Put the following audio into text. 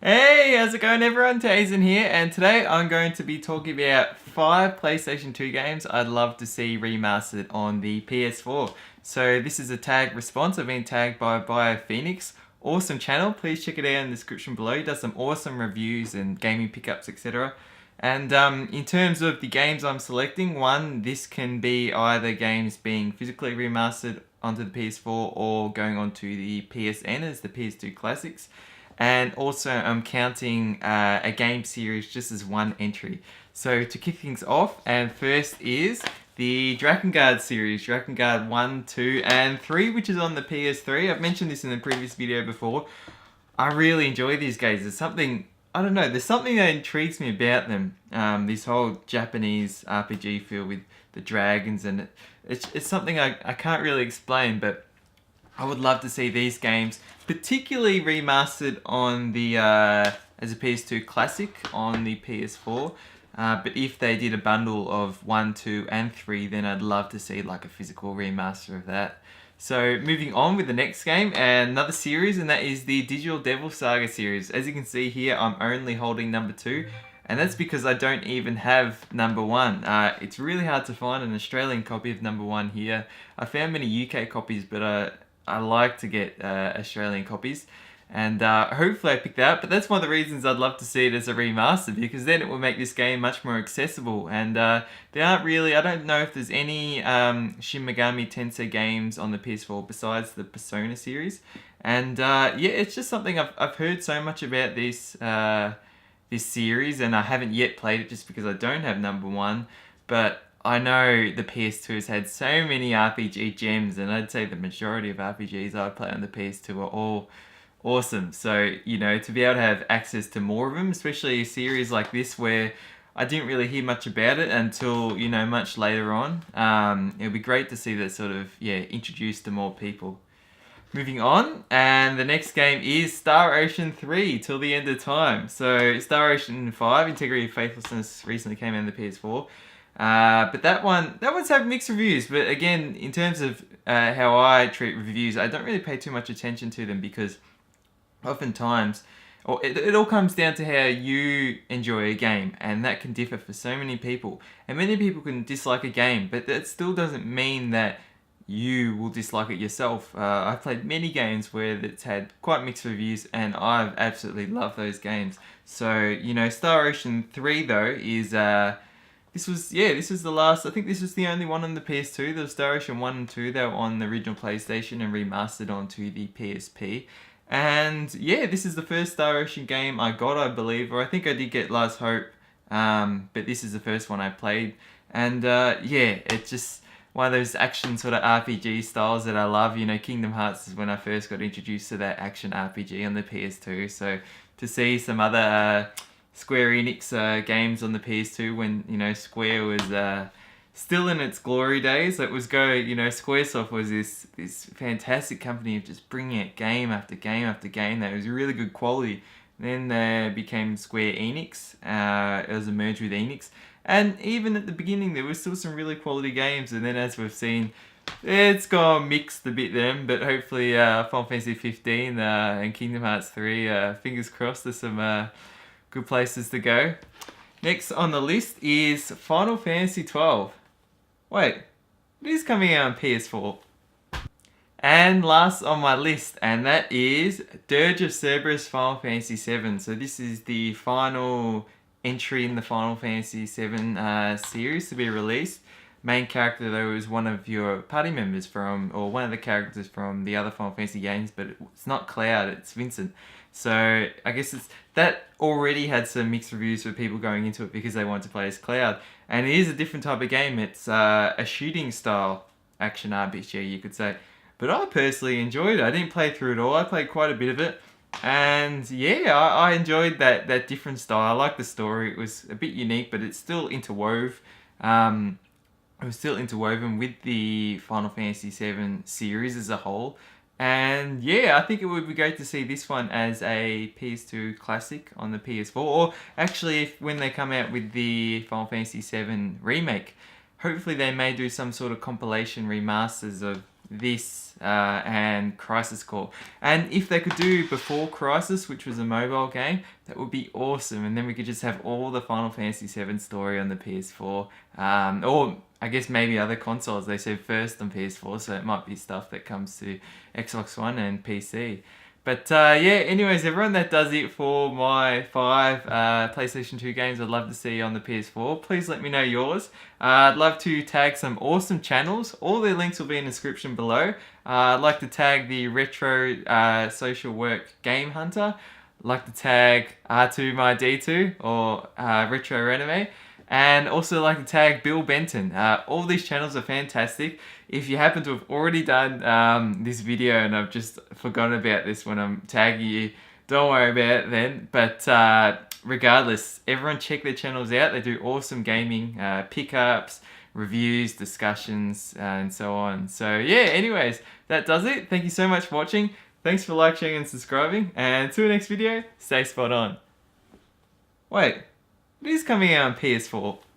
Hey, how's it going everyone? Taysin here, and today I'm going to be talking about 5 PlayStation 2 games I'd love to see remastered on the PS4. So this is a tag response. I've been tagged by BioPhoenix. Awesome channel, please check it out in the description below. He does some awesome reviews and gaming pickups, etc. And in terms of the games I'm selecting, one, this can be either games being physically remastered onto the PS4 or going onto the PSN as the PS2 classics. And also, I'm counting a game series just as one entry. So to kick things off, and first is the Drakengard series, Drakengard 1, 2, and 3, which is on the PS3. I've mentioned this in the previous video before. I really enjoy these games. There's something, I don't know, there's something that intrigues me about them. This whole Japanese RPG feel with the dragons, and it's something I can't really explain, but I would love to see these games, particularly remastered on the as a PS2 classic on the PS4. But if they did a bundle of 1, 2, and 3, then I'd love to see like a physical remaster of that. So moving on with the next game, and another series, and that is the Digital Devil Saga series. As you can see here, I'm only holding number 2. And that's because I don't even have number 1. It's really hard to find an Australian copy of number 1 here. I found many UK copies, but I like to get Australian copies, and hopefully I pick that up. But that's one of the reasons I'd love to see it as a remaster, because then it will make this game much more accessible. And there aren't really, I don't know if there's any Shin Megami Tensei games on the PS4 besides the Persona series. And yeah, it's just something I've heard so much about this series, and I haven't yet played it just because I don't have number 1. But I know the PS2 has had so many RPG gems, and I'd say the majority of RPGs I play on the PS2 are all awesome. So, you know, to be able to have access to more of them, especially a series like this where I didn't really hear much about it until, you know, much later on. It would be great to see that sort of, yeah, introduced to more people. Moving on, and the next game is Star Ocean 3, Till the End of Time. So, Star Ocean 5, Integrity of Faithlessness, recently came out on the PS4. But that one's had mixed reviews. But again, in terms of how I treat reviews, I don't really pay too much attention to them, because oftentimes, or it all comes down to how you enjoy a game, and that can differ for so many people. And many people can dislike a game, but that still doesn't mean that you will dislike it yourself. I've played many games where it's had quite mixed reviews, and I've absolutely loved those games. So, you know, Star Ocean 3 though is this was the last, I think this was the only one on the PS2. There was Star Ocean 1 and 2, they were on the original PlayStation and remastered onto the PSP. And yeah, this is the first Star Ocean game I got, I believe, or I think I did get Last Hope, but this is the first one I played. And yeah, it's just one of those action sort of RPG styles that I love. You know, Kingdom Hearts is when I first got introduced to that action RPG on the PS2. So to see some other Square Enix games on the PS2 when, you know, Square was still in its glory days. It was Squaresoft was this fantastic company of just bringing out game after game after game that was really good quality. Then they became Square Enix. It was a merge with Enix. And even at the beginning, there was still some really quality games. And then, as we've seen, it's gone mixed a bit then. But hopefully, Final Fantasy 15 and Kingdom Hearts 3, fingers crossed, there's some good places to go. Next on the list is Final Fantasy 12. Wait, it is coming out on PS4. And last on my list, and that is Dirge of Cerberus Final Fantasy VII. So this is the final entry in the Final Fantasy VII series to be released. Main character though is one of your party members from, or one of the characters from the other Final Fantasy games, but it's not Cloud, it's Vincent. So I guess that already had some mixed reviews for people going into it because they want to play as Cloud. And it is a different type of game. It's a shooting style action RPG, you could say. But I personally enjoyed it. I didn't play through it all. I played quite a bit of it. And yeah, I enjoyed that different style. I liked the story. It was a bit unique, but it's still interwove. It was still interwoven with the Final Fantasy VII series as a whole. And yeah, I think it would be great to see this one as a PS2 classic on the PS4. Or actually, when they come out with the Final Fantasy VII remake, hopefully they may do some sort of compilation remasters of this and Crisis Core. And if they could do Before Crisis, which was a mobile game, that would be awesome. And then we could just have all the Final Fantasy VII story on the PS4. Or I guess maybe other consoles. They said first on PS4, so it might be stuff that comes to Xbox One and PC. But yeah, anyways, everyone, that does it for my 5 PlayStation 2 games I'd love to see on the PS4. Please let me know yours. I'd love to tag some awesome channels. All their links will be in the description below. I'd like to tag the Retro Social Work Game Hunter. I'd like to tag R2My D2 or Retro Renome. And also like to tag Bill Benton. All these channels are fantastic. If you happen to have already done this video and I've just forgotten about this when I'm tagging you, don't worry about it then. But regardless, everyone check their channels out. They do awesome gaming pickups, reviews, discussions, and so on. So yeah, anyways, that does it. Thank you so much for watching. Thanks for liking, sharing, and subscribing. And until the next video, stay spot on. Wait. It is coming out on PS4.